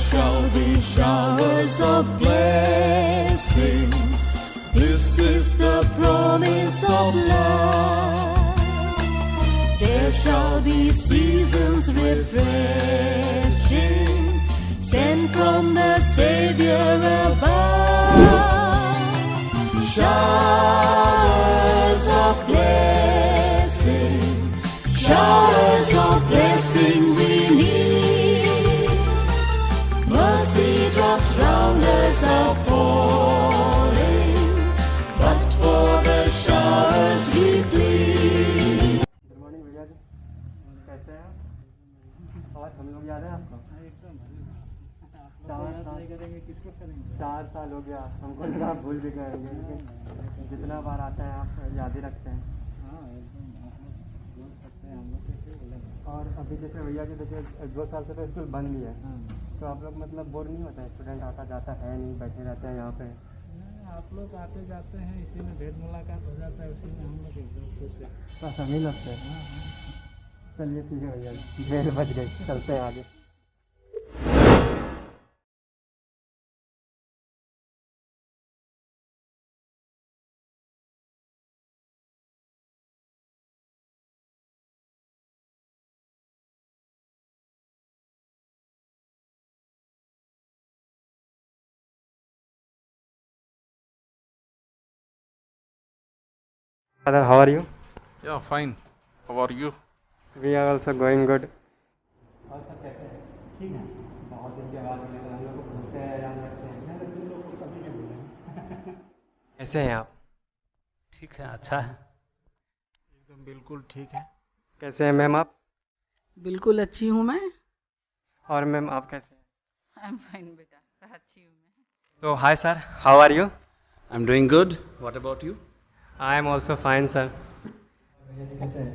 shall be showers of blessings. This is the promise of love. There shall be seasons refreshing, sent from the Savior above. Showers of blessings, showers of blessings we need. Mercy drops round us are falling, but for the showers we plead. Good morning भैया जी, कैसे हैं आप? और हम लोग याद है आपको? एकदम 4 साल हो गया, हमको लगा आप भूल भी गए होंगे, लेकिन जितना बार आते हैं आप याद ही रखते हैं। हाँ एकदम आप लोग बोल सकते हैं, हम लोग कैसे बोलेंगे। और अभी जैसे भैया जी देखिए 2 साल से तो स्कूल बंद भी है, हाँ तो आप लोग मतलब बोर नहीं होते हैं? स्टूडेंट आता जाता है नहीं, बैठे रहते हैं यहाँ पे। नहीं, आप लोग आते जाते हैं, इसी में भेंट मुलाकात हो जाता है, उसी में हम लोग एकदम खुश है। बस हम ही लगते हैं। हाँ हाँ चलिए ठीक है भैया जी, बेल बज गई, चलते हैं आगे। Father, how are you? Yeah, fine. How are you? We are also going good. और सब कैसे हैं? ठीक है। बहुत दिन के बाद मिले तो हम लोग को भूलते हैं, याद रखते हैं। मैं तो तुम लोग को कभी नहीं भूलेंगे। कैसे हैं आप? ठीक है, अच्छा है। एकदम बिल्कुल ठीक है। कैसे हैं मैम आप? बिल्कुल अच्छी हूँ मैं। और मैम आप कैसे हैं? आई एम फाइन बेटा, अच्छी हूँ मैं। तो hi sir, how are you? I'm doing good. What about you? I am also fine sir. कैसे हैं?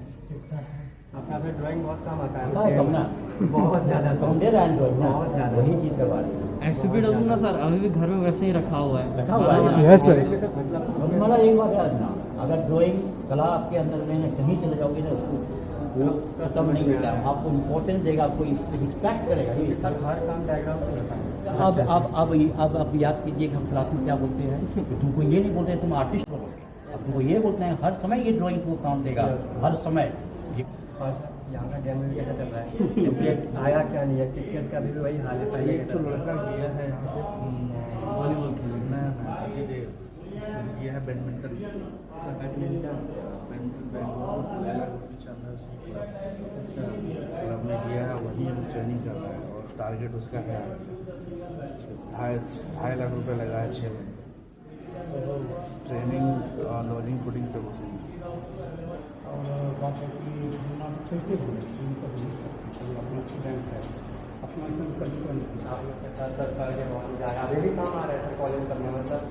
आपका फिर ड्राइंग बहुत काम आता है। बहुत ज़्यादा बहुत ज़्यादा वही चीज़ करवा रहे हैं। SUPW ना सर अभी भी घर में वैसे ही रखा हुआ है। रखा हुआ है यस सर। हमारा एक बात याद रखना, अगर ड्राइंग कला आपके अंदर में है, कहीं चले जाओगे ना उसको वो खत्म नहीं होता है, आपको इम्पोर्टेंस देगा, आपको रिस्पेक्ट करेगा। ये सर हर काम डायग्राम से होता है। अब याद कीजिए कि हम क्लास में क्या बोलते हैं, तुमको ये नहीं बोलते हैं तुम आर्टिस्ट हो, तुमको ये बोलते हैं हर समय ये ड्राइंग को काम देगा, हर समय। और सर यहाँ का गेम में कैसा चल रहा है? क्रिकेट आया क्या नहीं है? क्रिकेट का भी वही हाल है। पहले एक तो लड़का गया है यहाँ से वॉलीबॉल खेलना है, ये है बैडमिंटन। बैडमिंटन क्लब में गया है, वहीं हम ट्रेनिंग कर रहे हैं और टारगेट उसका है 2.5 लाख रुपए लगाया 6 महीने ट्रेनिंग, लॉजिंग फूडिंग सब उसमें। और बात है कि हम कैसे बोले उनका अपना स्टूडेंट है, अपना एकदम कभी आप लोग के साथ सर पढ़ के बहुत मजा आया। अभी भी काम आ रहा है सर कॉलेज सब में, मतलब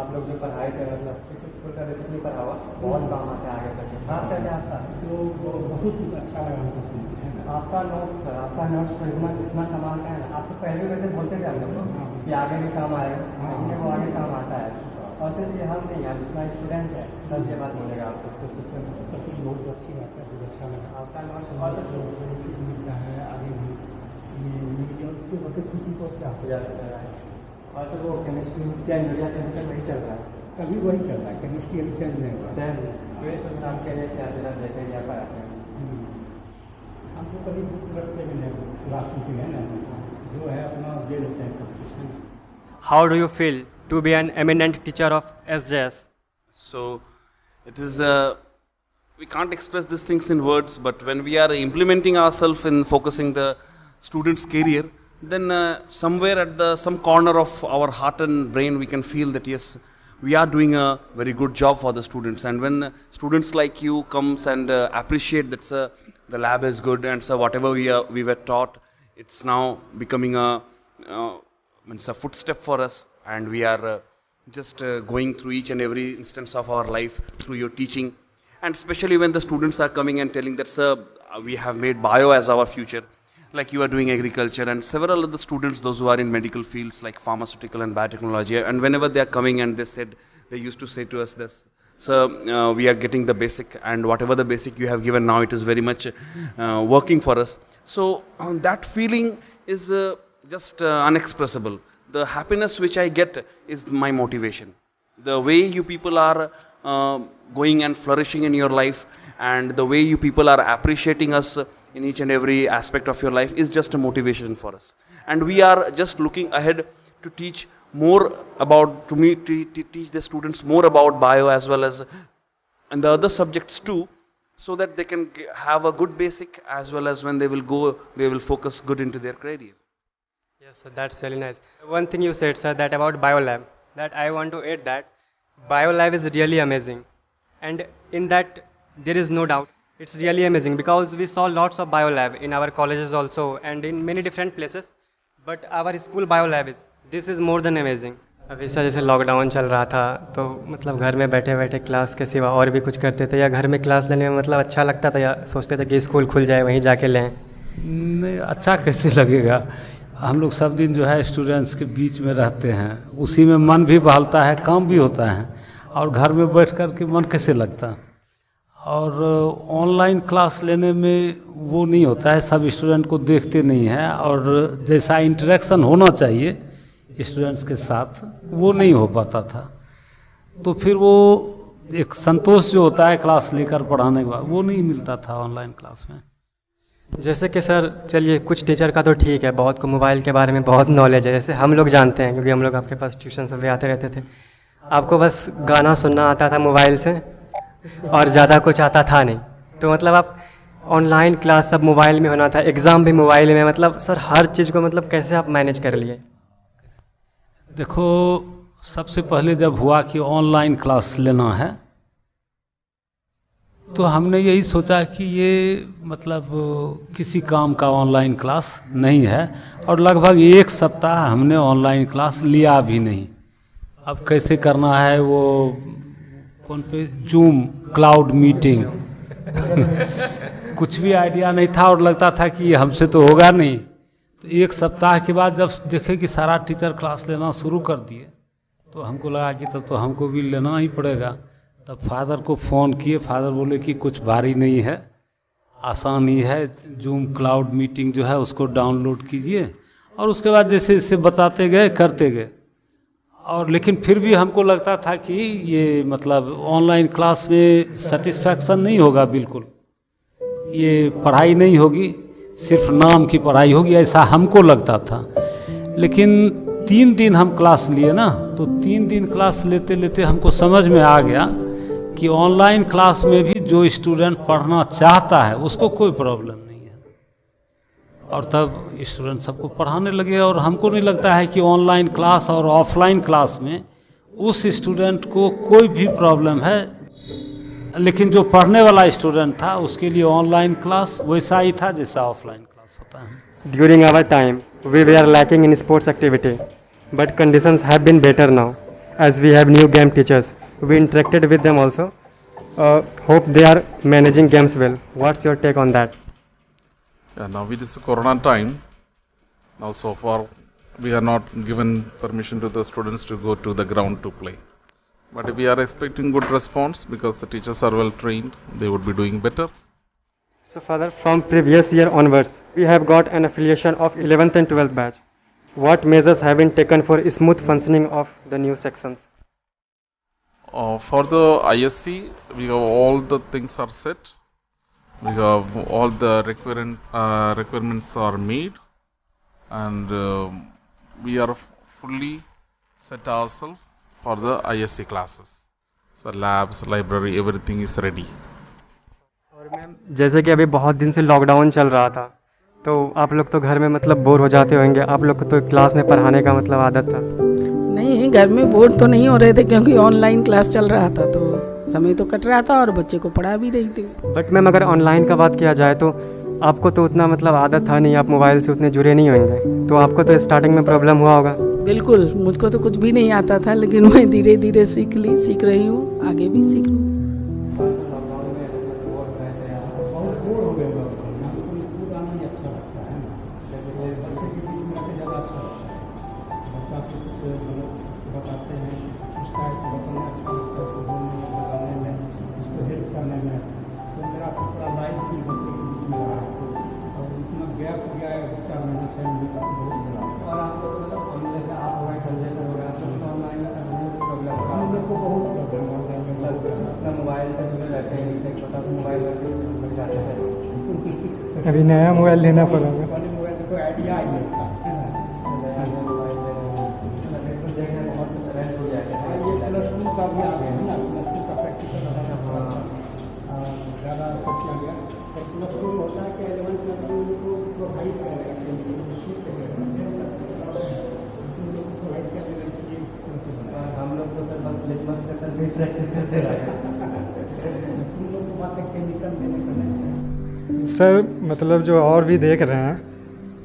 आप लोग जो पढ़ाई थे, मतलब इस स्कूल का बेसिकली पढ़ा हुआ बहुत काम आता है आगे चल के। खास करके आपका तो बहुत अच्छा लगा हमको सुन के। आपका नोट्स सर, आपका नोट्स तो इतना कमाल का है ना। आप तो पहले भी वैसे बोलते थे हम लोग कि आगे भी काम आएगा, लेकिन वो आगे काम आता है। और सिर्फ ये हम नहीं है, जितना स्टूडेंट है सब ये बात बोलेगा आपको। बहुत अच्छी बात है, बहुत अच्छा लगा। आपका नोट्स और सब मिलता है आगे भी, ये उससे बहुत खुशी को क्या और तो वो केमिस्ट्री चेंज हो गया, अभी तक वही चल रहा है। कभी वही चल रहा है, केमिस्ट्री अभी चेंज नहीं हुआ। सर वे तो सर आपके लिए क्या बिना देखे क्या पढ़ाते हैं? हमको कभी बुक रखते भी नहीं, क्लास में है ना, जो है अपना दे देते हैं सब कुछ, है ना। How do you feel to be an eminent teacher of SJS? So, it is. We can't express these things in words, but when we are implementing ourselves in focusing the student's career, then somewhere at some corner of our heart and brain, we can feel that yes, we are doing a very good job for the students. And when students like you comes and appreciate that the lab is good and whatever we were taught, it's now becoming it's a footstep for us, and we are just going through each and every instance of our life through your teaching. And especially when the students are coming and telling that sir, we have made bio as our future, like you are doing agriculture, and several of the students, those who are in medical fields like pharmaceutical and biotechnology, and whenever they are coming and they used to say to us this, sir, we are getting the basic, and whatever the basic you have given now, it is very much working for us. So that feeling is just unexpressible. The happiness which I get is my motivation. The way you people are going and flourishing in your life, and the way you people are appreciating us in each and every aspect of your life is just a motivation for us. And we are just looking ahead to teach more about, to teach the students more about bio as well as and the other subjects too, so that they can have a good basic, as well as when they will go, they will focus good into their career. Yes, sir, that's really nice. One thing you said, sir, that about biolab, that I want to add that biolab is really amazing, and in that there is no doubt it's really amazing, because we saw lots of biolab in our colleges also and in many different places, but our school biolab is, this is more than amazing. अभी sir जैसे lockdown चल रहा था तो मतलब घर में बैठे बैठे क्लास के सिवा और भी कुछ करते थे, या घर में क्लास लेने में मतलब अच्छा लगता था, या सोचते थे कि स्कूल खुल जाए वहीं जाके लें? नहीं, अच्छा कैसे लगेगा? हम लोग सब दिन जो है स्टूडेंट्स के बीच में रहते हैं, उसी में मन भी बहलता है, काम भी होता है, और घर में बैठ कर के मन कैसे लगता? और ऑनलाइन क्लास लेने में वो नहीं होता है, सब स्टूडेंट को देखते नहीं हैं, और जैसा इंटरेक्शन होना चाहिए स्टूडेंट्स के साथ वो नहीं हो पाता था। तो फिर वो एक संतोष जो होता है क्लास लेकर पढ़ाने के बाद, वो नहीं मिलता था ऑनलाइन क्लास में। जैसे कि सर चलिए कुछ टीचर का तो ठीक है, बहुत को मोबाइल के बारे में बहुत नॉलेज है, जैसे हम लोग जानते हैं क्योंकि हम लोग आपके पास ट्यूशन सब भी आते रहते थे, आपको बस गाना सुनना आता था मोबाइल से और ज़्यादा कुछ आता था नहीं, तो मतलब आप ऑनलाइन क्लास सब मोबाइल में होना था, एग्ज़ाम भी मोबाइल में, मतलब सर हर चीज़ को मतलब कैसे आप मैनेज कर लिए? देखो, सबसे पहले जब हुआ कि ऑनलाइन क्लास लेना है तो हमने यही सोचा कि ये मतलब किसी काम का ऑनलाइन क्लास नहीं है, और लगभग 1 सप्ताह हमने ऑनलाइन क्लास लिया भी नहीं। अब कैसे करना है वो कौन पे जूम क्लाउड मीटिंग कुछ भी आइडिया नहीं था, और लगता था कि ये हमसे तो होगा नहीं। तो 1 सप्ताह के बाद जब देखे कि सारा टीचर क्लास लेना शुरू कर दिए तो हमको लगा कि तब तो हमको भी लेना ही पड़ेगा। तब फादर को फ़ोन किए, फादर बोले कि कुछ भारी नहीं है, आसान ही है, जूम क्लाउड मीटिंग जो है उसको डाउनलोड कीजिए, और उसके बाद जैसे जैसे बताते गए करते गए। और लेकिन फिर भी हमको लगता था कि ये मतलब ऑनलाइन क्लास में सेटिस्फैक्शन नहीं होगा, बिल्कुल ये पढ़ाई नहीं होगी, सिर्फ नाम की पढ़ाई होगी, ऐसा हमको लगता था। लेकिन 3 दिन हम क्लास लिए ना, तो 3 दिन क्लास लेते लेते हमको समझ में आ गया कि ऑनलाइन क्लास में भी जो स्टूडेंट पढ़ना चाहता है उसको कोई प्रॉब्लम नहीं है, और तब स्टूडेंट सबको पढ़ाने लगे। और हमको नहीं लगता है कि ऑनलाइन क्लास और ऑफलाइन क्लास में उस स्टूडेंट को कोई भी प्रॉब्लम है, लेकिन जो पढ़ने वाला स्टूडेंट था उसके लिए ऑनलाइन क्लास वैसा ही था जैसा ऑफलाइन क्लास होता है। During our time, we were lacking in sports activity, but conditions have been better now, as we have new game teachers. We interacted with them also. Hope they are managing games well. What's your take on that? Yeah, now it is Corona time. Now so far we are not given permission to the students to go to the ground to play. But we are expecting good response because the teachers are well trained. They would be doing better. So Father, from previous year onwards, we have got an affiliation of 11th and 12th batch. What measures have been taken for smooth functioning of the new sections? For the ISC, we have all the things are set. We have all the requirements are made, and we are fully set ourselves for the ISC classes. So labs, library, everything is ready. और ma'am जैसे कि अभी बहुत दिन से lockdown चल रहा था, तो आप लोग तो घर में मतलब बोर हो जाते होंगे, आप लोग को तो क्लास में पढ़ाने का मतलब आदत था? नहीं, घर में बोर तो नहीं हो रहे थे क्योंकि ऑनलाइन क्लास चल रहा था, तो समय तो कट रहा था और बच्चे को पढ़ा भी रही थी। बट मैम अगर ऑनलाइन का बात किया जाए तो आपको तो उतना मतलब आदत था नहीं, आप मोबाइल से उतने जुड़े नहीं होंगे, तो आपको तो स्टार्टिंग में प्रॉब्लम हुआ होगा? बिल्कुल, मुझको तो कुछ भी नहीं आता था, लेकिन मैं धीरे धीरे सीख रही हूँ, आगे भी सीख लूँ। गैप हो गया है 4 महीने 6 महीने का, बहुत अभी नया मोबाइल लेना पड़ेगा। वाले मोबाइल को आइडिया ही नहीं था। ये प्लस टू का भी आ गया है ना, प्लस टू का प्रैक्टिकल ज़्यादा कुछ आ गया। और प्लस टू होता है कि 11 प्लस टू को प्रोवाइड करेगा, प्रोवाइड कर देगा, इसलिए हम लोग तो सर बस लिटमस पेपर पे प्रैक्टिस करते रहे। तुम लोग को बात केमिकल देने का नहीं। सर मतलब जो और भी देख रहे हैं,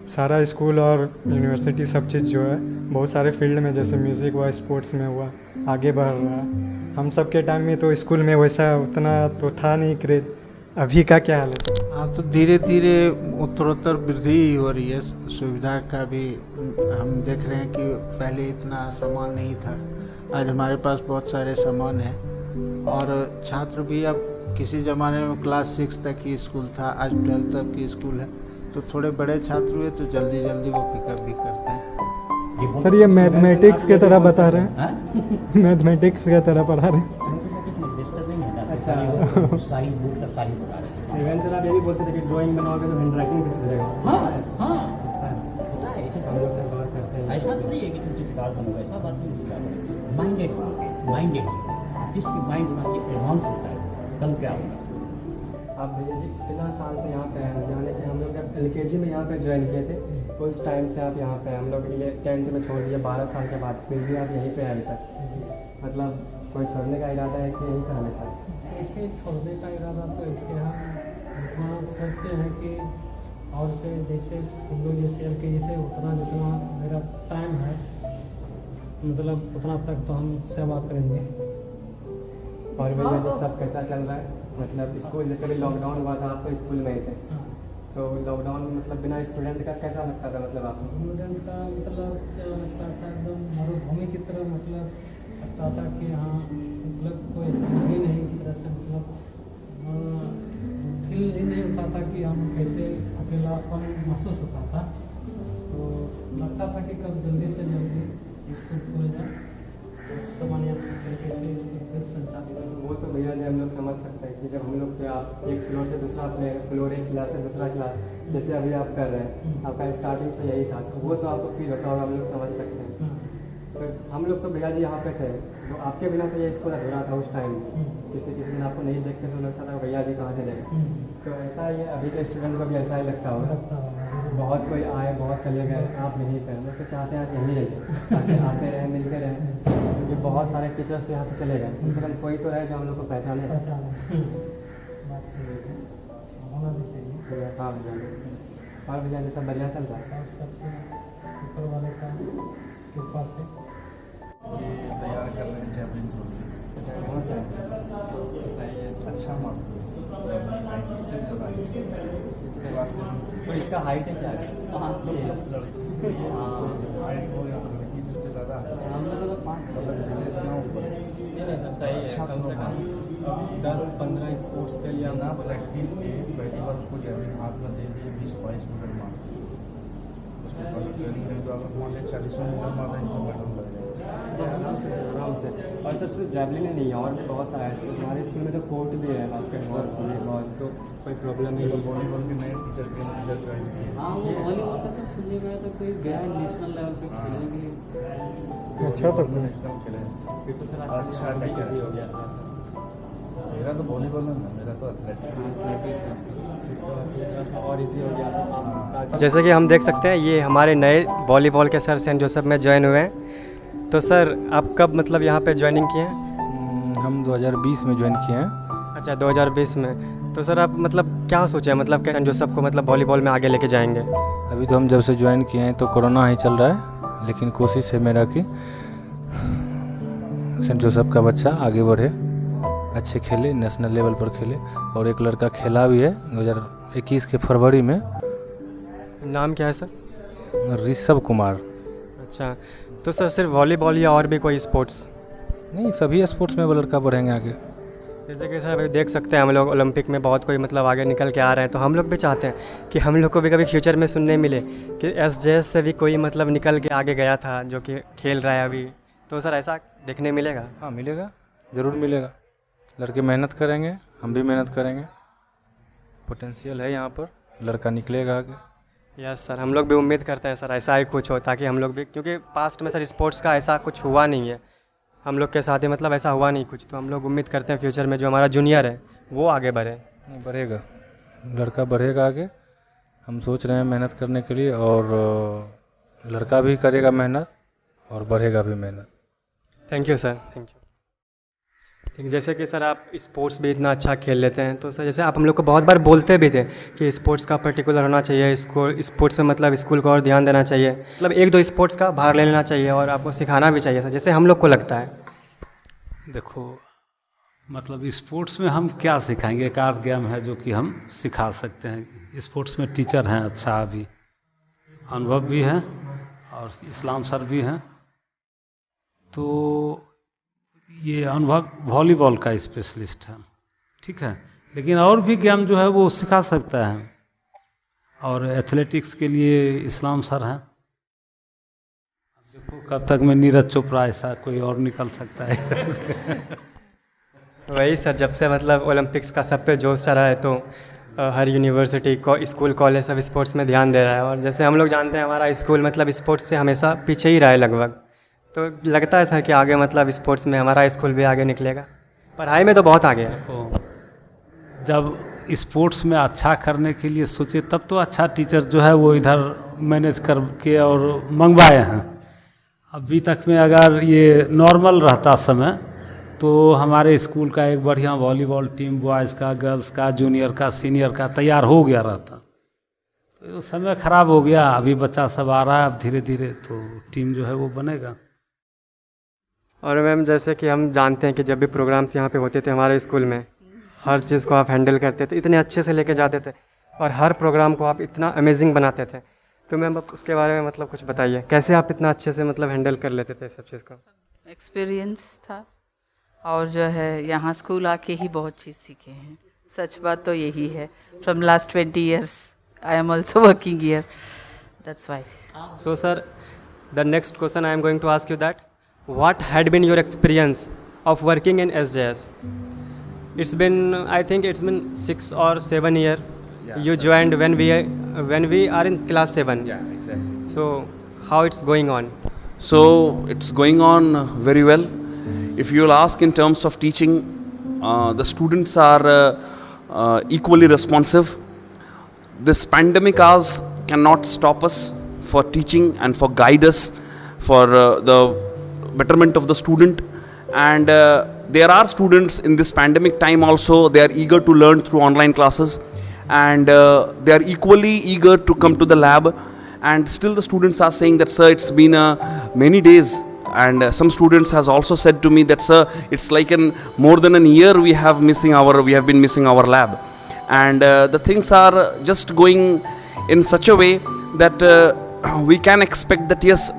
सारा स्कूल और यूनिवर्सिटी सब चीज़ जो है बहुत सारे फील्ड में, जैसे म्यूज़िक हुआ, स्पोर्ट्स में हुआ, आगे बढ़ रहा है। हम सब के टाइम में तो स्कूल में वैसा उतना तो था नहीं क्रेज। अभी का क्या हाल है सर? हाँ, तो धीरे धीरे उत्तरोत्तर वृद्धि ही हो रही है। सुविधा का भी हम देख रहे हैं कि पहले इतना सामान नहीं था, आज हमारे पास बहुत सारे सामान हैं। और छात्र भी अब, किसी ज़माने में क्लास 6 तक ही स्कूल था, आज 12 तक की स्कूल है। तो थोड़े बड़े छात्र हुए तो जल्दी जल्दी वो पिकअप भी करते हैं। सर ये मैथमेटिक्स की तरह बता रहे हैं, मैथमेटिक्स की तरह पढ़ा रहे हैं। अच्छा, सारी बुक का सारी बता रहे हैं। इवन सर आप ये भी बोलते थे कि ड्राइंग बनाओगे तो हैंड राइटिंग भी सुधरेगा। हाँ होता है, ऐसे हम लोग से बात करते हैं। ऐसा नहीं है कि तुम चित्रकार बनोगे, ऐसा बात नहीं। माइंडेड आर्टिस्ट की माइंड होना चाहिए, एडवांस होता है, कल क्या होगा। आप भैया जी कितना साल से यहाँ पे हैं? यानी कि हम लोग जब LKG में यहाँ पे ज्वाइन किए थे उस टाइम से आप यहाँ पे हैं। हम लोग ये 10th में छोड़ दिया 12 साल के बाद, फिर भी आप यहीं पे हैं अभी तक। मतलब कोई छोड़ने का इरादा है कि यहीं पर हमेशा? ऐसे छोड़ने का इरादा तो ऐसे हम इतना सोचते हैं कि और से जैसे हम लोग जैसे LKG से उतना जितना मेरा टाइम है, मतलब उतना तक तो हम सेवा करेंगे। और भैया जी सब कैसा चल रहा है? मतलब स्कूल जैसे भी लॉकडाउन हुआ था, आप तो स्कूल में ही थे, तो लॉकडाउन में मतलब बिना स्टूडेंट का कैसा लगता था? मतलब आपको स्टूडेंट का मतलब क्या लगता था, एकदम मरुभूमि की तरह मतलब लगता था कि हाँ मतलब कोई ही नहीं इस तरह से, मतलब फील ही नहीं होता था कि हम कैसे अकेलापन महसूस होता था। तो लगता था कि कब जल्दी से जल्दी स्कूल खुल जाए, सामान्य तरीके से इसको फिर संचालित हो। वो तो भैया जी हम लोग समझ सकते हैं कि जब हम लोग से आप एक फ्लोर से दूसरा फ्लोर, एक क्लास से दूसरा क्लास, जैसे अभी आप कर रहे हैं, आपका स्टार्टिंग से यही था, तो वो तो आपको फील होता होगा, हम लोग समझ सकते हैं। तो हम लोग तो भैया जी यहाँ पे थे, तो आपके बिना तो ये स्कूल अधूरा था उस टाइम। किसी दिन आपको नहीं देख के तो लगता था भैया जी कहाँ चले गए। तो ऐसा ही अभी के स्टूडेंट को भी ऐसा ही लगता होगा। बहुत कोई आए, बहुत चले गए, आप यहीं पर। लोग तो चाहते हैं आप यहीं रहिए, ताकि आते रहें, मिलते रहें, क्योंकि बहुत सारे टीचर्स तो यहाँ से चले गए, कम से कम कोई तो रहे जो हम लोग को पहचाने। बात सही है, होना भी चाहिए। हाँ भैया, और भैया जी सब बढ़िया चल रहा है? और सब ऊपर वाले का कृपा से तैयार कर रहे हैं जैवलिन थ्रो। अच्छा, कहाँ से सही है? अच्छा मार्क इससे इसके बाद से तो इसका हाइट है क्या है? लड़की हाइट हो या तो लड़की जिससे ज़्यादा हम लोग 5 इससे इतना ऊपर नहीं सर, सही है। अच्छा कम से कम 10-15 स्पोर्ट्स के लिए हम ना प्रैक्टिस की पहली बार उसको जैवलिन हाथ में दे दिए 20-22 मीटर मार, उसके बाद ट्रेनिंग दे दो, अगर मान लें 40 मीटर मार देंगे तो मैडम लग जाएगा। आराम से। और सर सिर्फ जैवलिन ही नहीं है, और भी बहुत सारा है। तो हमारे स्कूल में तो कोर्ट भी है, बास्केटबॉल, वॉलीबॉल, तो कोई प्रॉब्लम नहीं है। वॉलीबॉल के नए टीचर ज्वाइन किए। हाँ, वो वॉलीबॉल का सर सुनने में तो कोई गया है नेशनल लेवल पे खेलने के लिए। अच्छा तो नेशनल खेले हैं। फिर तो थोड़ा अच्छा इजी हो गया थोड़ा सा। मेरा तो वॉलीबॉल में था, मेरा तो एथलेटिक्स और इजी हो गया तो आपका। जैसे कि हम देख सकते हैं ये हमारे नए वॉलीबॉल के सर सेंट जोसेफ में ज्वाइन हुए हैं। तो सर आप कब मतलब यहाँ पे ज्वाइनिंग किए हैं? हम 2020 में ज्वाइन किए हैं। अच्छा, 2020 में। तो सर आप मतलब क्या सोचे हैं, मतलब सेंट जोसेफ को मतलब वॉलीबॉल में आगे लेके जाएंगे? अभी तो हम जब से ज्वाइन किए हैं तो कोरोना ही चल रहा है, लेकिन कोशिश है मेरा कि सेंट जोसेफ का बच्चा आगे बढ़े, अच्छे खेले, नेशनल लेवल पर खेले। और एक लड़का खेला भी है 2021 के फरवरी में। नाम क्या है सर? ऋषभ कुमार। अच्छा, तो सर सिर्फ वॉलीबॉल या और भी कोई स्पोर्ट्स? नहीं, सभी स्पोर्ट्स में वो लड़का बढ़ेंगे आगे। जैसे कि सर अभी देख सकते हैं हम लोग ओलंपिक में बहुत कोई मतलब आगे निकल के आ रहे हैं, तो हम लोग भी चाहते हैं कि हम लोग को भी कभी फ्यूचर में सुनने मिले कि SJS से भी कोई मतलब निकल के आगे गया था जो कि खेल रहा है अभी। तो सर ऐसा देखने मिलेगा? हाँ मिलेगा, ज़रूर मिलेगा। लड़के मेहनत करेंगे, हम भी मेहनत करेंगे, पोटेंशियल है यहाँ पर। लड़का निकलेगा आगे। यस सर, हम लोग भी उम्मीद करते हैं सर ऐसा ही कुछ हो, ताकि हम लोग भी, क्योंकि पास्ट में सर स्पोर्ट्स का ऐसा कुछ हुआ नहीं है हम लोग के साथ ही, मतलब ऐसा हुआ नहीं कुछ, तो हम लोग उम्मीद करते हैं फ्यूचर में जो हमारा जूनियर है वो आगे बढ़े। नहीं, बढ़ेगा, लड़का बढ़ेगा आगे। हम सोच रहे हैं मेहनत करने के लिए, और लड़का भी करेगा मेहनत और बढ़ेगा भी मेहनत। Thank you sir, thank you. ठीक, जैसे कि सर आप स्पोर्ट्स भी इतना अच्छा खेल लेते हैं, तो सर जैसे आप हम लोग को बहुत बार बोलते भी थे कि स्पोर्ट्स का पर्टिकुलर होना चाहिए, स्पोर्ट्स में मतलब स्कूल को और ध्यान देना चाहिए, मतलब एक दो स्पोर्ट्स का भाग ले लेना चाहिए और आपको सिखाना भी चाहिए सर, जैसे हम लोग को लगता है। देखो, मतलब स्पोर्ट्स में हम क्या सिखाएंगे? एक आध गेम है जो कि हम सिखा सकते हैं। स्पोर्ट्स में टीचर हैं अच्छा, अभी अनुभव भी हैं और इस्लाम सर भी हैं। तो ये अनुभव वॉलीबॉल का स्पेशलिस्ट है, ठीक है, लेकिन और भी गेम जो है वो सिखा सकता है। और एथलेटिक्स के लिए इस्लाम सर हैं। देखो कब तक में नीरज चोपड़ा ऐसा कोई और निकल सकता है। वही सर, जब से मतलब ओलंपिक्स का सब पे जोश चढ़ा है, तो हर यूनिवर्सिटी को स्कूल कॉलेज सब स्पोर्ट्स में ध्यान दे रहा है। और जैसे हम लोग जानते हैं हमारा स्कूल मतलब स्पोर्ट्स से हमेशा पीछे ही रहा है लगभग, तो लगता है सर कि आगे मतलब स्पोर्ट्स में हमारा स्कूल भी आगे निकलेगा। पढ़ाई में तो बहुत आगे है। देखो, जब स्पोर्ट्स में अच्छा करने के लिए सोचे तब तो अच्छा टीचर जो है वो इधर मैनेज करके और मंगवाए हैं। अभी तक में अगर ये नॉर्मल रहता समय तो हमारे स्कूल का एक बढ़िया वॉलीबॉल टीम, बॉयज़ का, गर्ल्स का, जूनियर का, सीनियर का तैयार हो गया रहता। तो समय ख़राब हो गया, अभी बच्चा सब आ रहा है, अब धीरे धीरे तो टीम जो है वो बनेगा। और मैम जैसे कि हम जानते हैं कि जब भी प्रोग्राम्स यहाँ पे होते थे हमारे स्कूल में, हर चीज़ को आप हैंडल करते थे, इतने अच्छे से लेके जाते थे और हर प्रोग्राम को आप इतना अमेजिंग बनाते थे। तो मैम आप उसके बारे में मतलब कुछ बताइए, कैसे आप इतना अच्छे से मतलब हैंडल कर लेते थे सब चीज़ को? एक्सपीरियंस था, और जो है यहाँ स्कूल आके ही बहुत चीज़ सीखे हैं। सच बात तो यही है। From last 20 years I am also working here, that's why. So sir, the next question I am going to ask you that what had been your experience of working in SJS? It's been, I think it's been 6 or 7 years. Yeah, you joined when we are in class 7. Yeah, exactly. So how it's going on? So it's going on very well. If you will ask in terms of teaching, the students are equally responsive. This pandemic hours cannot stop us for teaching and for guide us for the betterment of the student. And there are students in this pandemic time also, they are eager to learn through online classes, and they are equally eager to come to the lab. And still the students are saying that, sir, it's been many days, and some students has also said to me that, sir, it's like more than a year we have been missing our lab. And the things are just going in such a way that we can expect that yes,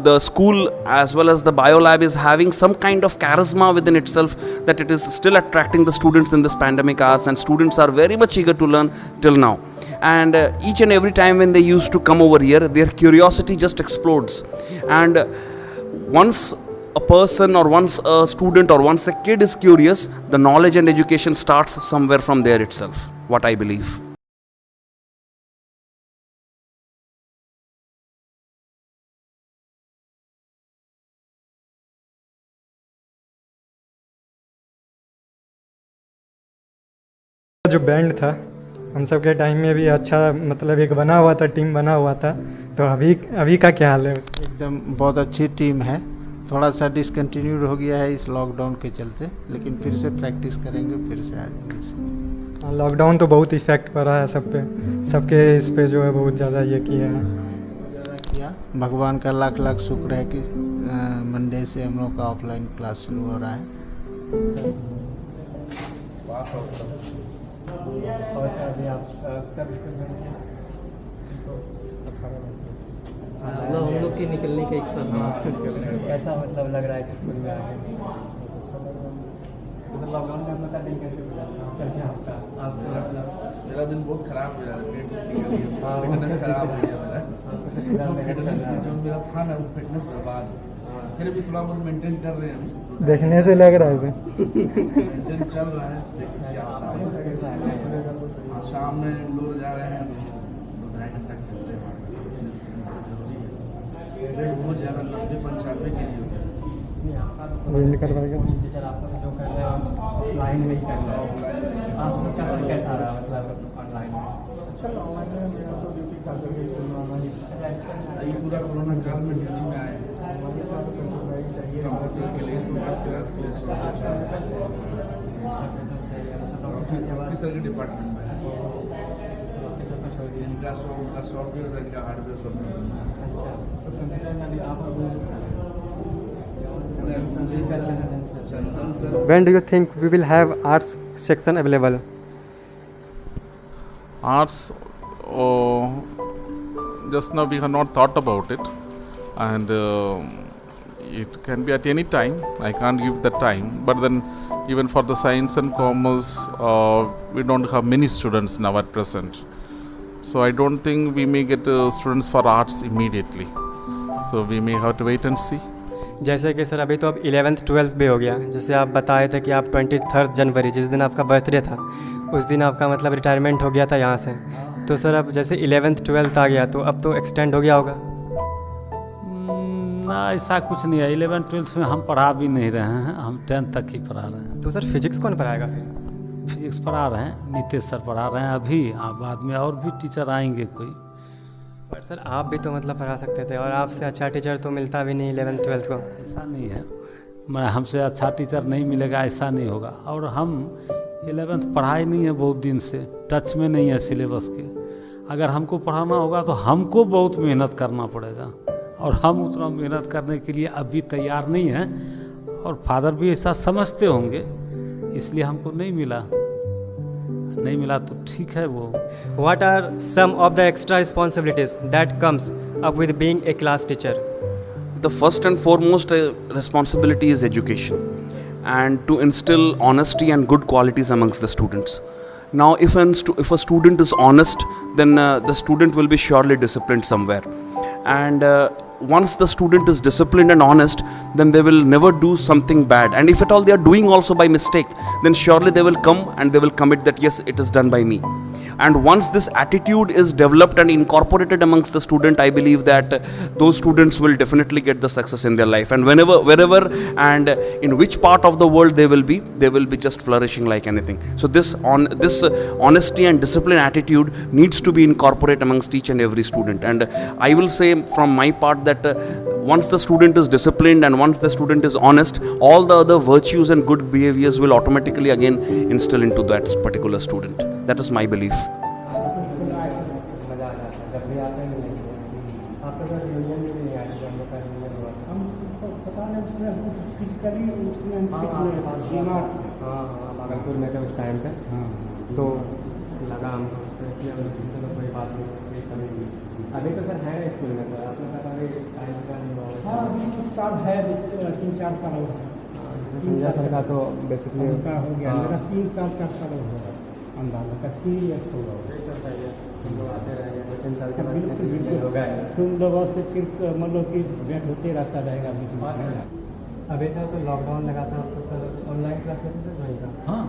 the school as well as the biolab is having some kind of charisma within itself, that it is still attracting the students in this pandemic hours, and students are very much eager to learn till now. And each and every time when they used to come over here, their curiosity just explodes. And once a person or once a student or once a kid is curious, the knowledge and education starts somewhere from there itself, what I believe. जो band था हम सब के time में भी अच्छा, मतलब एक बना हुआ था, टीम बना हुआ था। तो अभी का क्या हाल है? एकदम बहुत अच्छी टीम है। थोड़ा सा डिसकंटिन्यूड हो गया है इस लॉकडाउन के चलते, लेकिन फिर से प्रैक्टिस करेंगे, फिर से आ जाएंगे। लॉकडाउन तो बहुत इफेक्ट पड़ा है सब पे, सबके इस पे जो है बहुत ज़्यादा ये किया है, ज़्यादा किया। भगवान का लाख लाख शुक्र है कि मंडे से हम लोग का ऑफलाइन क्लास शुरू हो रहा है। और सर अभी आप कब स्कूल में थे? हम लोग के निकलने का एक साल कैसा मतलब लग रहा है इस स्कूल में आके? मतलब लॉकडाउन में आपका दिन कैसे गुजरा? करके आपका मेरा दिन बहुत खराब हो गया, फिटनेस खराब हो गया मेरा। जो मेरा था ना वो फिटनेस बर्बाद, फिर भी थोड़ा बहुत मेंटेन कर रहे हैं हम। देखने से लग रहा है मेंटेन चल रहा है, देखिए क्या होता है। शाम में इंडोर जा रहे हैं तो 2-2.5 घंटा खेलते हैं वहाँ पे, जरूरी है। वेट बहुत ज़्यादा 90-95 kg हो गया। टीचर आपको जो कर रहे हैं ऑनलाइन में ही कर रहे हैं, आपको कैसा रहा मतलब ऑनलाइन में? चल ऑनलाइन में मेरा तो ड्यूटी काल करके स्कूल में ऑनलाइन ये पूरा कोरोना काल में ड्यूटी में आए हैं। कंप्यूटर के लिए क्लास के लिए ऑफिसर के डिपार्टमेंट में इनका सॉफ्टवेयर इनका हार्डवेयर सॉफ्टवेयर। अच्छा, तो कंप्यूटर में भी आप चंदन sir. When do you think we will have arts section available? Arts, just now we have not thought about it, and it can be at any time. I can't give the time, but then even for the science and commerce, we don't have many students now at present. So I don't think we may get students for arts immediately. So we may have to wait and see. जैसे कि sir अभी तो अब 11th 12th भी हो गया, जैसे आप बताए थे कि आप 23 जनवरी जिस दिन आपका बर्थडे था उस दिन आपका मतलब रिटायरमेंट हो गया था यहाँ से, तो सर अब जैसे 11th 12th आ गया तो अब तो एक्सटेंड हो गया होगा ना? ऐसा कुछ नहीं है, 11th 12th में हम पढ़ा भी नहीं रहे हैं, हम 10th तक ही पढ़ा रहे हैं। तो सर फिजिक्स कौन पढ़ाएगा फिर? फिजिक्स पढ़ा रहे हैं, नीतीश सर पढ़ा रहे हैं अभी, बाद में और भी टीचर आएंगे कोई। पर सर आप भी तो मतलब पढ़ा सकते थे, और आपसे अच्छा टीचर तो मिलता भी नहीं 11th 12th को। ऐसा नहीं है, मैं हमसे अच्छा टीचर नहीं मिलेगा ऐसा नहीं होगा। और हम 11th पढ़ाए नहीं है बहुत दिन से, टच में नहीं है सिलेबस के। अगर हमको पढ़ाना होगा तो हमको बहुत मेहनत करना पड़ेगा, और हम उतना मेहनत करने के लिए अभी तैयार नहीं हैं, और फादर भी ऐसा समझते होंगे, इसलिए हमको नहीं मिला तो ठीक है वो। What are some of the extra responsibilities that comes up with being a class teacher? The first and foremost responsibility is education, and to instill honesty and good qualities amongst the students. Now if a student is honest, then the student will be surely disciplined somewhere, and once the student is disciplined and honest, then they will never do something bad, and if at all they are doing also by mistake, then surely they will come and they will commit that yes, it is done by me. And once this attitude is developed and incorporated amongst the student, I believe that those students will definitely get the success in their life, and wherever and in which part of the world they will be just flourishing like anything. So this honesty and discipline attitude needs to be incorporated amongst each and every student. And I will say from my part that once the student is disciplined and once the student is honest, all the other virtues and good behaviors will automatically again instill into that particular student. That is my belief. मज़ा आ जाता है जब भी आते हैं। आपके साथ union भी नहीं आया, जब हम लोग का यूनियन हुआ था, हम पता नहीं उसमें फिजिकली उसमें हाँ भागलपुर में थे उस टाइम पे, तो लगा हमको, तो इसलिए चलो कोई बात नहीं, कभी अभी तो सर है स्कूल में सर, आपने कहा अभी टाइम का नहीं हुआ। हाँ अभी कुछ साल है, 3-4 साल हो गए। संजय सर का तो बेसिकली हो गया, मेरा 3-4 साल हो गया अंदाजा का, 3 years हो गया। तो सही है, हम लोग आते रहेंगे, 2-3 साल के बाद बिल्कुल होगा। तुम लोगों से फिर मतलब कि भेंट होते रहता रहेगा। अभी सर तो लॉकडाउन लगा था, आपको सर ऑनलाइन क्लास लेते थे वहीं का? हाँ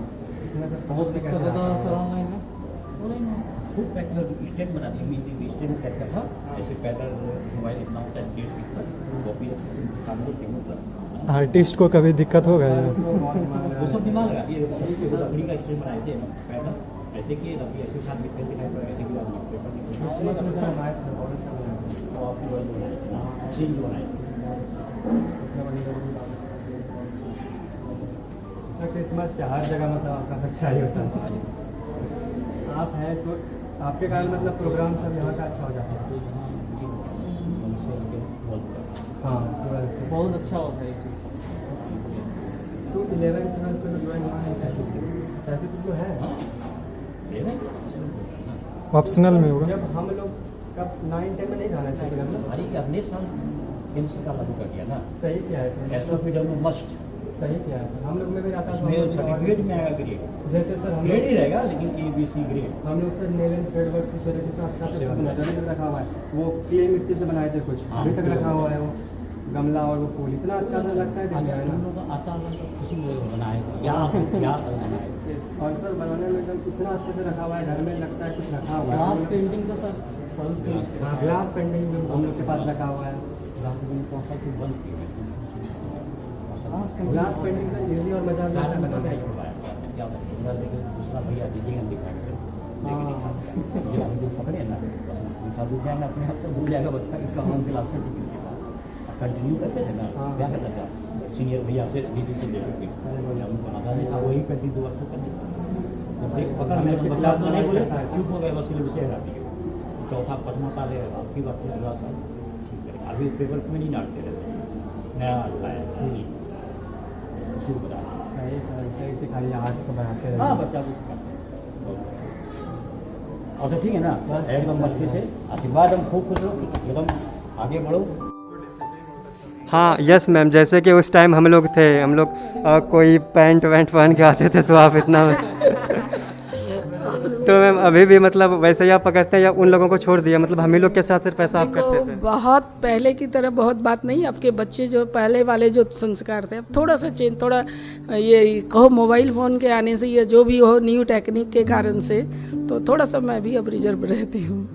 इसमें सर बहुत दिक्कत होता था सर ऑनलाइन में। खूब पैटर्न स्टेप बना दिया, मीटिंग स्टेप टाइप का था, जैसे पैटर्न मोबाइल इतना होता है, डेट लिखकर कॉपी आर्टिस्ट को कभी दिक्कत हो गया? वो सब दिमाग लगा दिए, लकड़ी का स्टेप बनाए थे पैटर्न, ऐसे किए लकड़ी ऐसे साथ लिखकर दिखाई पड़ा, ऐसे किया पेपर क्रिसमस के हर जगह मतलब आपका अच्छा ही होता है। आप हैं तो आपके कारण मतलब प्रोग्राम सब यहाँ का अच्छा हो जाता है। हाँ बहुत अच्छा होता है। तो 11th 12th में ज्वाइन हुआ है कैसे तो है ऑप्शनल में होगा। जब हम लोग कब 9-10 में नहीं जाना चाहिए हम लोग, अगले साल केंद्र का लागू कर दिया ना। सही क्या है सर, SOPW मस्ट सही क्या है सर, हम लोग में भी आता है सर्टिफिकेट में आएगा ग्रेड, जैसे सर हम ग्रेड ही रहेगा लेकिन ABC ग्रेड। हम लोग sir nail and thread work से कितना अच्छा से रखा हुआ है, वो क्ले मिट्टी से बनाए थे कुछ, अभी तक रखा हुआ है वो। गमला और वो फूल इतना अच्छा सा लगता है देखने में। हम लोग आता खुशी में बनाए क्या बनाए और सर बनाने में एकदम इतना अच्छे से रखा हुआ है, घर में लगता है कुछ रखा हुआ है। ग्लास पेंटिंग तो सर हाँ, ग्लास पेंटिंग भी हम लोग के पास रखा हुआ है। ग्लास पेंटिंग बंद की है। ग्लास पेंटिंग से इजी और मजा आता है बनाने में। क्या होता है दूसरा भैया दीजिएगा हम दिखाएंगे सर। ये हम जो पकड़े ना सब जाएंगे अपने हाथ से भूल जाएगा बच्चा कि कहाँ ग्लास पेंटिंग किसके पास कंटिन्यू करते थे ना। क्या करता था सीनियर भैया से दीदी से ले लेते हमको मजा नहीं था, वही पेंटिंग 2 वर्ष कर पकड़ में बच्चा तो नहीं बोले चुप हो गए बस विषय हटा दिए। चौथा 5वां साल है आपकी बात है, अगला साल ठीक करेगा। अभी पेपर में नहीं डांटते रहते नया लाया पूरी शुरू करा सही सिखाइए आर्ट को बनाते हैं। हाँ बच्चा को सिखाते हैं। और सब ठीक है ना एकदम मस्ती से आशीर्वाद हम खूब खुश रहो एकदम आगे बढ़ो। हाँ यस मैम, जैसे कि उस टाइम हम लोग थे, हम लोग कोई पैंट वैंट पहन के आते थे तो आप इतना तो मैम अभी भी मतलब वैसे ही आप पकड़ते हैं या उन लोगों को छोड़ दिया, मतलब हम ही लोग के साथ सिर्फ ऐसा आप करते थे? बहुत पहले की तरह बहुत बात नहीं, आपके बच्चे जो पहले वाले जो संस्कार थे अब थोड़ा सा चेंज, थोड़ा ये कहो मोबाइल फ़ोन के आने से या जो भी हो न्यू टेक्निक के कारण से तो थोड़ा सा मैं भी अब रिजर्व रहती हूँ।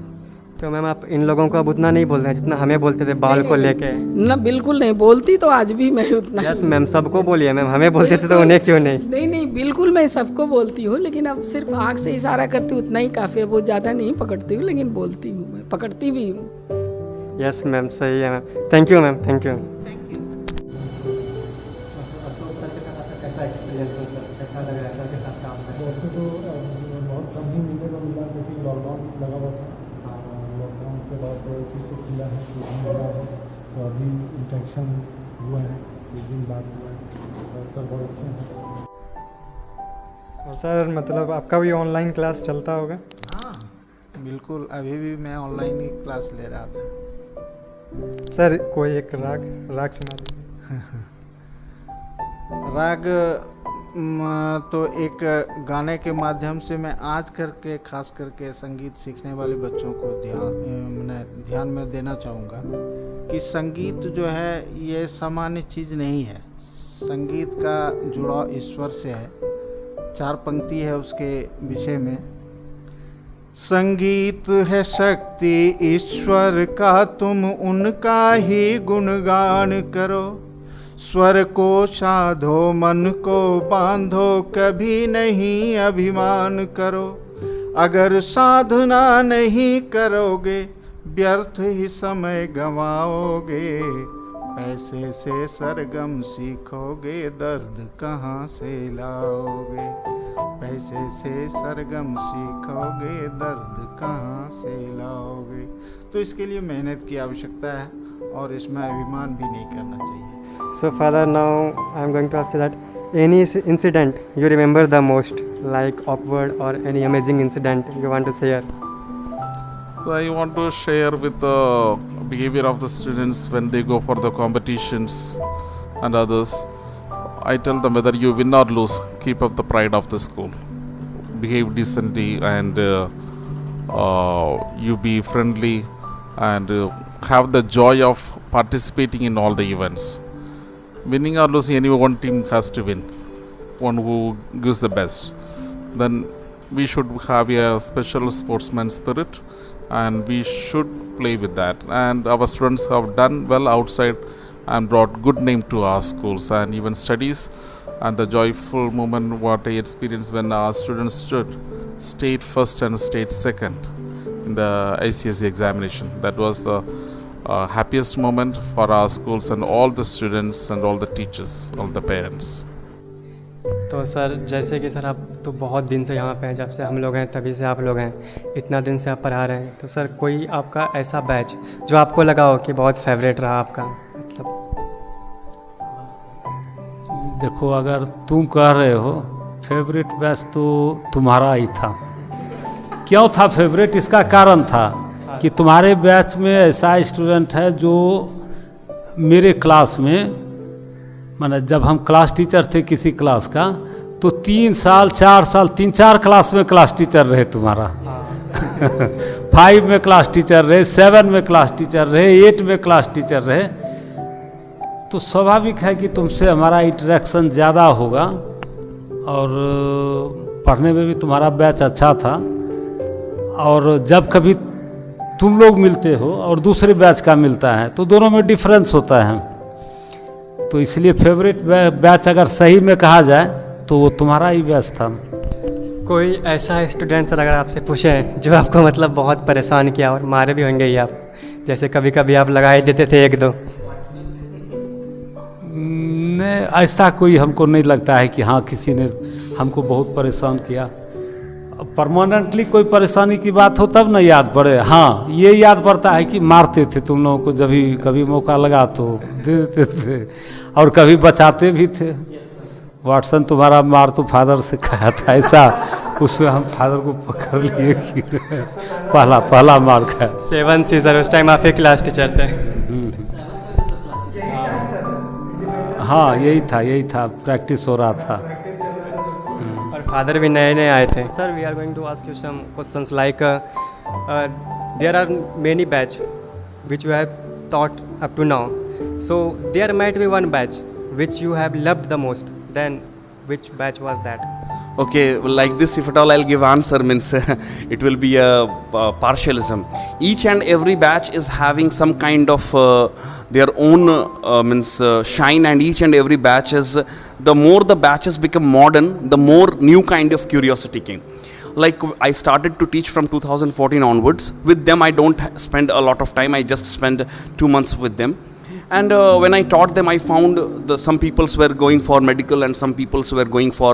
तो मैम आप इन लोगों को अब उतना नहीं बोल रहे हैं जितना हमें बोलते थे बाल को लेके? ना बिल्कुल नहीं बोलती, तो आज भी मैं उतना। यस मैम, सबको बोलिए मैम, हमें बोलते थे तो उन्हें क्यों नहीं? नहीं बिल्कुल मैं सबको बोलती हूँ, लेकिन अब सिर्फ आँख से इशारा करती हूँ उतना ही काफ़ी है, बहुत ज़्यादा नहीं पकड़ती हूँ लेकिन बोलती हूँ, मैं पकड़ती भी हूँ। यस मैम सही है ma'am, thank you ma'am, thank you. कैसा एक्सपीरियंस कैसा लग रहा है सर के साथ काम करके? वैसे तो बहुत कम ही मिलेगा मिला क्योंकि लॉकडाउन लगा हुआ था। लॉकडाउन के बाद तो फिर से खुला है मिला है तो अभी इंटरेक्शन हुआ है, कुछ दिन बात हुआ है, सर बहुत अच्छे हैं। और सर मतलब आपका भी ऑनलाइन क्लास चलता होगा? हाँ बिल्कुल, अभी भी मैं ऑनलाइन ही क्लास ले रहा था। सर कोई एक राग सुना दीजिए। राग तो एक गाने के माध्यम से मैं आज करके खास करके संगीत सीखने वाले बच्चों को ध्यान में देना चाहूँगा कि संगीत जो है ये सामान्य चीज़ नहीं है। संगीत का जुड़ाव ईश्वर से है। 4 पंक्ति है उसके विषय में। संगीत है शक्ति ईश्वर का, तुम उनका ही गुणगान करो। स्वर को साधो मन को बांधो, कभी नहीं अभिमान करो। अगर साधना नहीं करोगे व्यर्थ ही समय गंवाओगे। पैसे से सरगम सीखोगे दर्द कहाँ से लाओगे। पैसे से सरगम सीखोगे दर्द कहाँ से लाओगे। तो इसके लिए मेहनत की आवश्यकता है और इसमें अभिमान भी नहीं करना चाहिए। So father, now I am going to ask you that any incident you remember the most, like awkward or any amazing incident you want to share? So I want to share with the behavior of the students when they go for the competitions and others. I tell them whether you win or lose, keep up the pride of the school. Behave decently and you be friendly and have the joy of participating in all the events. Winning or losing, any one team has to win, one who gives the best. Then we should have a special sportsman spirit and we should play with that. And our students have done well outside and brought good name to our schools and even studies. And the joyful moment what I experienced when our students stood state first and state second in the ICSE examination. That was the happiest moment for our schools and all the students and all the teachers, all the parents. तो sir जैसे कि sir आप तो बहुत दिन से यहाँ पे हैं, जब से हम लोग हैं तभी से आप लोग हैं, इतना दिन से आप पढ़ा रहे हैं, तो सर कोई आपका ऐसा बैच जो आपको लगा हो कि बहुत फेवरेट रहा आपका? मतलब देखो अगर तुम कह रहे हो फेवरेट बैच तो तुम्हारा ही था। क्यों था फेवरेट? इसका कारण था कि तुम्हारे बैच में ऐसा स्टूडेंट है जो मेरे क्लास में, माने जब हम क्लास टीचर थे किसी क्लास का, तो 3 साल 4 साल 3-4 क्लास में क्लास टीचर रहे तुम्हारा। 5 में क्लास टीचर रहे, 7 में क्लास टीचर रहे, 8 में क्लास टीचर रहे। तो स्वाभाविक है कि तुमसे हमारा इंटरेक्शन ज़्यादा होगा और पढ़ने में भी तुम्हारा बैच अच्छा था। और जब कभी तुम लोग मिलते हो और दूसरे बैच का मिलता है तो दोनों में डिफरेंस होता है। तो इसलिए फेवरेट बैच अगर सही में कहा जाए तो वो तुम्हारा ही बैच था। कोई ऐसा स्टूडेंट सर अगर आपसे पूछें जो आपको मतलब बहुत परेशान किया और मारे भी होंगे ही आप, जैसे कभी कभी आप लगा ही देते थे एक दो? नहीं, ऐसा कोई हमको नहीं लगता है कि हाँ किसी ने हमको बहुत परेशान किया। परमानेंटली कोई परेशानी की बात हो तब ना याद पड़े। हाँ ये याद पड़ता है कि मारते थे तुम लोगों को, जब भी कभी मौका लगा तो दे देते थे और कभी बचाते भी थे। वाटसन तुम्हारा मार तो फादर से खाया था, ऐसा उसमें हम फादर को पकड़ लिए कि पहला मार खाया। 7C सर, उस टाइम आप एक क्लास टीचर थे। हाँ यही था, प्रैक्टिस हो रहा था। और फादर भी नए नए आए थे। Sir we are going to ask you some questions like there are many batch which you have taught up to now, so there might be one batch which you have loved the most, then which batch was that? Okay, well, like this, if at all I'll give answer, means it will be a partialism. Each and every batch is having some kind of their own shine, and each and every batch is, the more the batches become modern, the more new kind of curiosity came. Like I started to teach from 2014 onwards. With them I don't spend a lot of time, I just spend 2 months with them. And when I taught them, I found some peoples were going for medical and some peoples were going for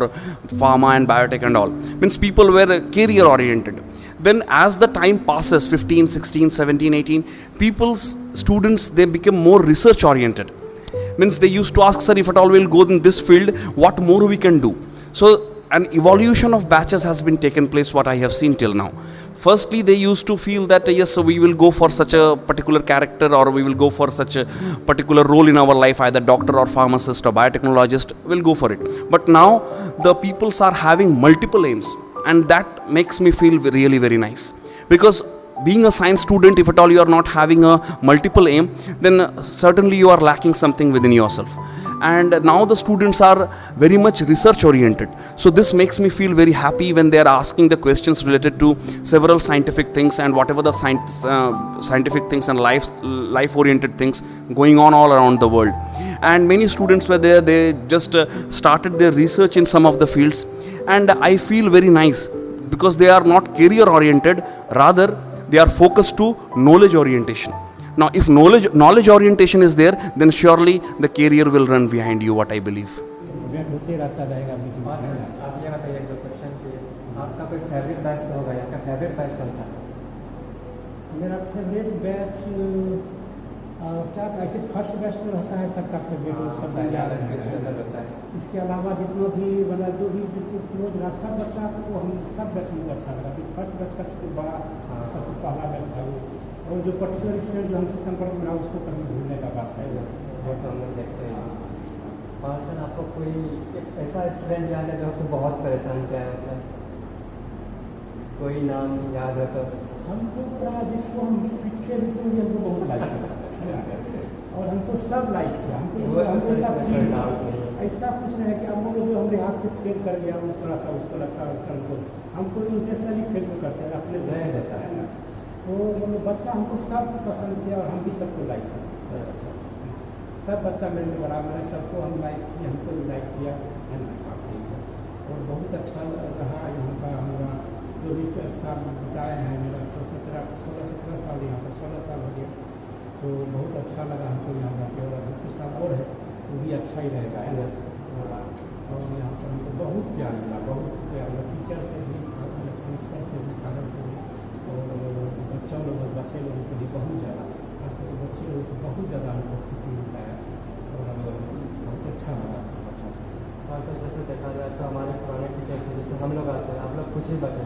pharma and biotech and all. Means people were career oriented. Then as the time passes, 15, 16, 17, 18, students, they become more research oriented. Means they used to ask, sir, if at all we'll go in this field, what more we can do? So an evolution of batches has been taken place, what I have seen till now. Firstly, they used to feel that yes, we will go for such a particular character, or we will go for such a particular role in our life, either doctor or pharmacist or biotechnologist, we'll go for it. But now the peoples are having multiple aims, and that makes me feel really very nice. Because being a science student, if at all you are not having a multiple aim, then certainly you are lacking something within yourself. And now the students are very much research oriented. So this makes me feel very happy when they are asking the questions related to several scientific things and whatever the scientific things and life oriented things going on all around the world. And many students were there, they just started their research in some of the fields, and I feel very nice because they are not career oriented, rather they are focused to knowledge orientation. Now, if knowledge orientation is there, then surely the career will run behind you, what I believe. आप ये बताइए जो question कि आपका कोई favourite batch तो होगा, आपका फेवरेट बैच कौन सा? मेरा फेवरेट बैच क्या ऐसे फर्स्ट बैच तो रहता है सबका फेवरेट, वो सब रहता है। इसके अलावा जितना भी मतलब जो भी क्लोज रहा सब बच्चा को हम सब बैच में अच्छा लगा। फर्स्ट बैच का सबसे बड़ा सबसे पहला बैच था वो, और जो पर्टिकुलर स्टूडेंट जो हमसे संपर्क में रहा उसको कभी भूलने का बात है, वो तो हम लोग देखते हैं। और सर आपको कोई ऐसा स्टूडेंट याद है जो आपको बहुत परेशान किया है, मतलब कोई नाम याद है तो? हमको पूरा जिसको हम पिछले विषय में हमको बहुत लाइक किया और हमको सब लाइक किया। हमको ऐसा कुछ नहीं है कि हम लोग जो हमने हाथ से फेल कर गया उस तरह सा उसको लगता है हमको इंटेंशनली फेल करते हैं अपने से ऐसा है ना। तो मतलब बच्चा हमको सब पसंद किया और हम भी सबको लाइक किया। सब बच्चा मेरे लिए बराबर है, सबको हम लाइक किए, हमको भी लाइक किया है ना। और बहुत अच्छा रहा यहाँ का हमारा जो भी साल बिताए हैं, मेरा 16-17 साल यहाँ पर 16 साल हो गया, तो बहुत अच्छा लगा हमको यहाँ जाके। और अभी कुछ साल और है वो भी अच्छा ही रहेगा है ना। और यहाँ पर हमको बहुत ज्ञान मिला, बहुत ज्ञान टीचर से भी, प्रिंसिपल से भी, फादर से भी, और बच्चे लोगों से भी बहुत ज़्यादा, खासकर बच्चे लोगों से बहुत ज़्यादा हमको खुशी मिलता है और बहुत अच्छा लगा। हाँ सर, जैसे देखा जाए तो हमारे पुराने टीचर्स हैं, जैसे हम लोग आते हैं, आप लोग कुछ ही बचे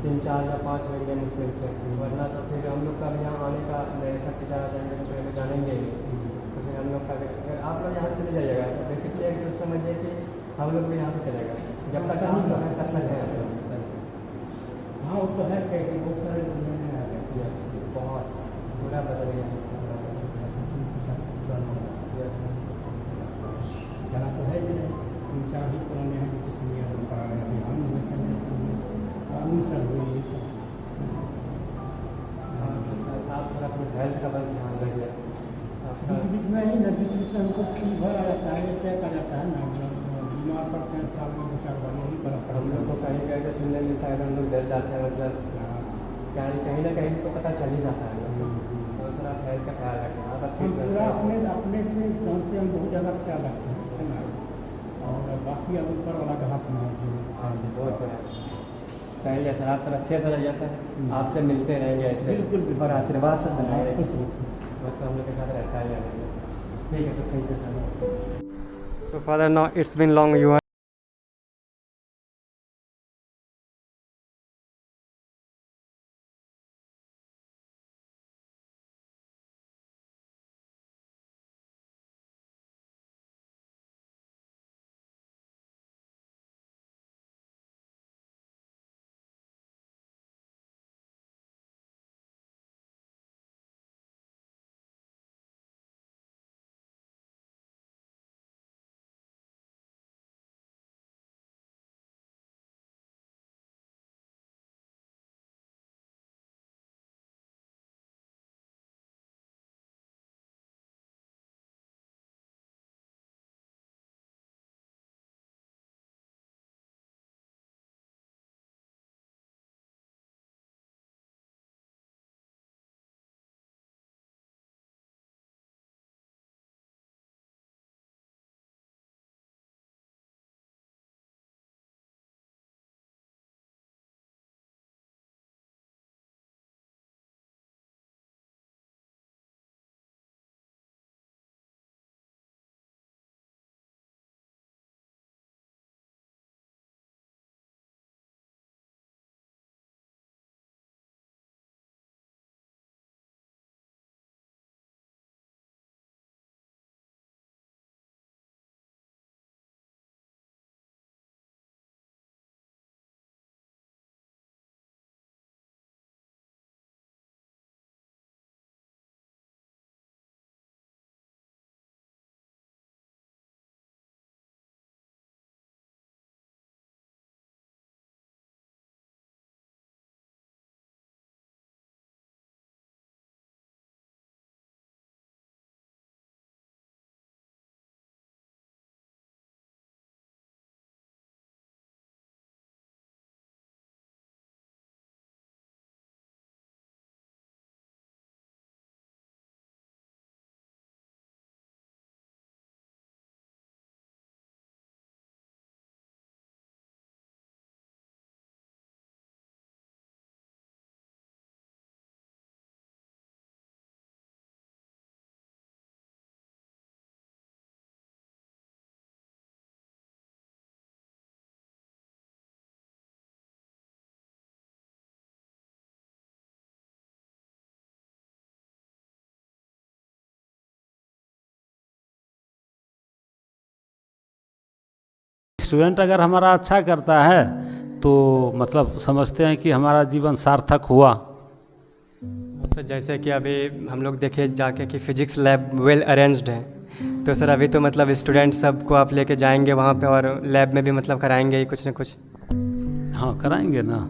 3, 4 या 5 होंगे मुश्किल से, वरना तो फिर हम लोग का भी यहाँ आने का नए सब टीचर आ जाएंगे तो फिर जानेंगे ही। तो फिर हम लोग का आप लोग यहाँ से चले जाइएगा तो बेसिकली एक तो समझिए कि हम लोग भी यहाँ से चलेगा, जब तक हम लोग हैं तब तक है। हाँ वो तो है, कहीं बहुत सारे बहुत पूरा बदल गया। अपने हेल्थ का बस ध्यान रखिए। बीच बीच में ही ना, बीच बीच में हमको फीवर आ जाता है, क्या कर जाता है ना, बीमार पड़ते हैं साल में 2-4 बार, यही फर्क हम लोग को कहीं कहीं से सुनने मिलता है कि हम लोग डर जाते हैं, मतलब कहीं ना कहीं तो पता चल ही जाता है। तो सर आप हेल्थ का ख्याल रखें। आप हम पूरा अपने से जानते हैं, हम बहुत ज़्यादा ख्याल रखते हैं, है ना, और बाकी अब ऊपर वाला का हाथ में है। हाँ जी, बहुत बढ़िया, सही है सर। आप सर अच्छे से रहिए सर, आपसे मिलते रहेंगे ऐसे, बिल्कुल, और आशीर्वाद सर बनाए रखिए, मतलब हम लोग के साथ रहता है हमेशा। ठीक है, तो thank you sir. So Father, now it's been long. You are student अगर हमारा अच्छा करता है तो मतलब समझते हैं कि हमारा जीवन सार्थक हुआ। सर जैसे कि अभी हम लोग देखे जाके कि फिजिक्स लैब वेल अरेंज्ड है, तो सर अभी तो मतलब स्टूडेंट सबको आप लेके जाएंगे वहाँ पे और लैब में भी मतलब कराएंगे ही कुछ ना कुछ। हाँ कराएंगे ना,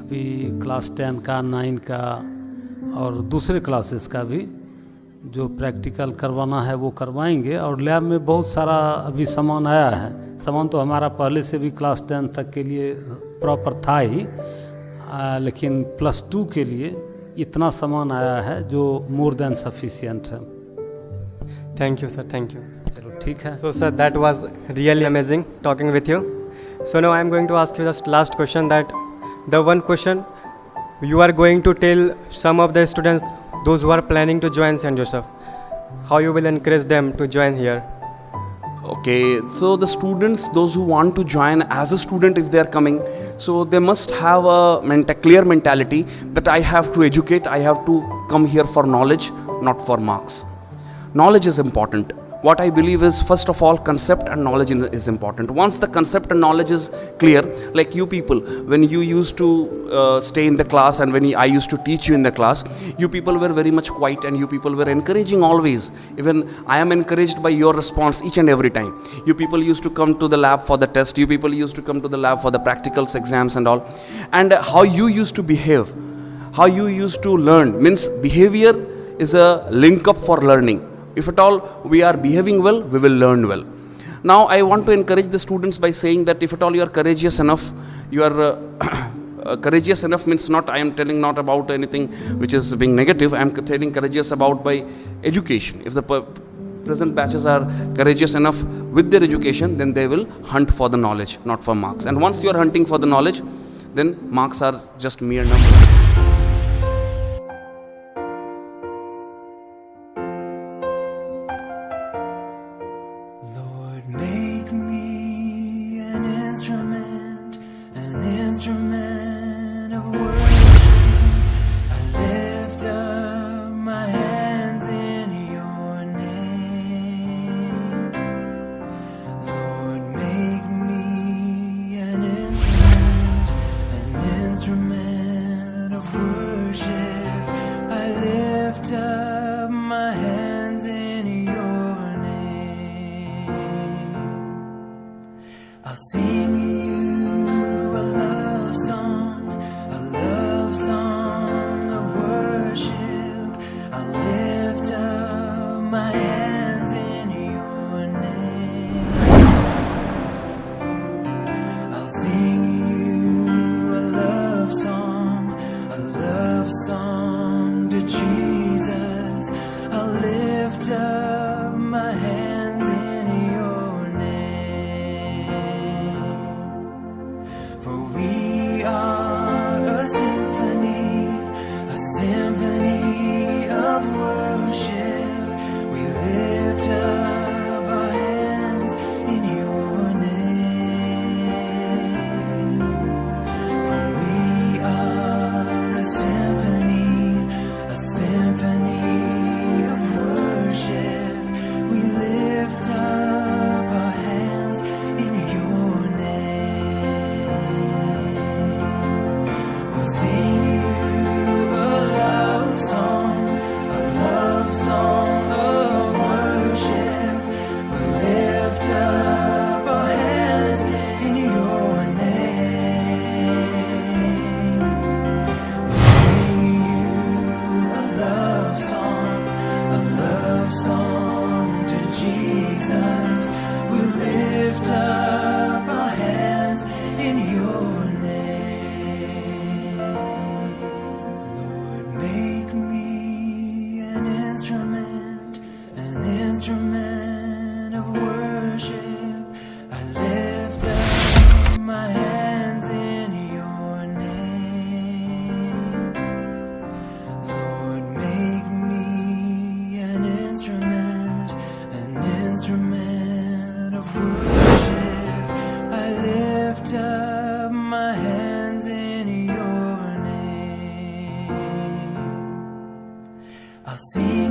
अभी क्लास 10 का 9 का और दूसरे क्लासेस का भी जो प्रैक्टिकल करवाना है वो करवाएंगे। और लैब में बहुत सारा अभी सामान आया है, सामान तो हमारा पहले से भी क्लास 10 तक के लिए प्रॉपर था ही, लेकिन प्लस 2 के लिए इतना सामान आया है जो मोर देन सफिशिएंट है। Thank you sir, thank you. चलो ठीक है। So sir that was really amazing talking with you. So now I am going to ask you just last question, that the one question you are going to tell some of the students, those who are planning to join St. Joseph, how you will encourage them to join here? Okay, so the students, those who want to join as a student, if they are coming, so they must have a clear mentality that I have to educate, I have to come here for knowledge, not for marks. Knowledge is important. What I believe is, first of all, concept and knowledge is important. Once the concept and knowledge is clear, like you people, when you used to stay in the class and when I used to teach you in the class, you people were very much quiet and you people were encouraging always. Even I am encouraged by your response each and every time. You people used to come to the lab for the test, you people used to come to the lab for the practicals, exams and all. And how you used to behave, how you used to learn, means behavior is a link up for learning. If at all we are behaving well, we will learn well. Now I want to encourage the students by saying that if at all you are courageous enough, you are courageous enough means not, I am telling not about anything which is being negative, I am telling courageous about by education. If the present batches are courageous enough with their education, then they will hunt for the knowledge, not for marks. And once you are hunting for the knowledge, then marks are just mere numbers. Make me an instrument of worship. I lift up my hands in your name. Lord, make me an instrument of worship. I lift up my hands in your name. I'll sing you a love song of worship. I'll lift up my hands in your name. I'll sing you a love song to Jesus. I'll lift up my hands in your name. For we are a symphony of worship. We lift up our hands in your name. For we are a symphony of worship. We lift up our hands in your name. We'll sing you a love song of worship. We'll lift up our hands in your name. We'll sing you a love song to Jesus. We'll lift up our hands in your name. Lord, make me an instrument of worship. I lift up my hands in your name. Lord, make me an instrument of worship. I lift up my hands in your name. I'll sing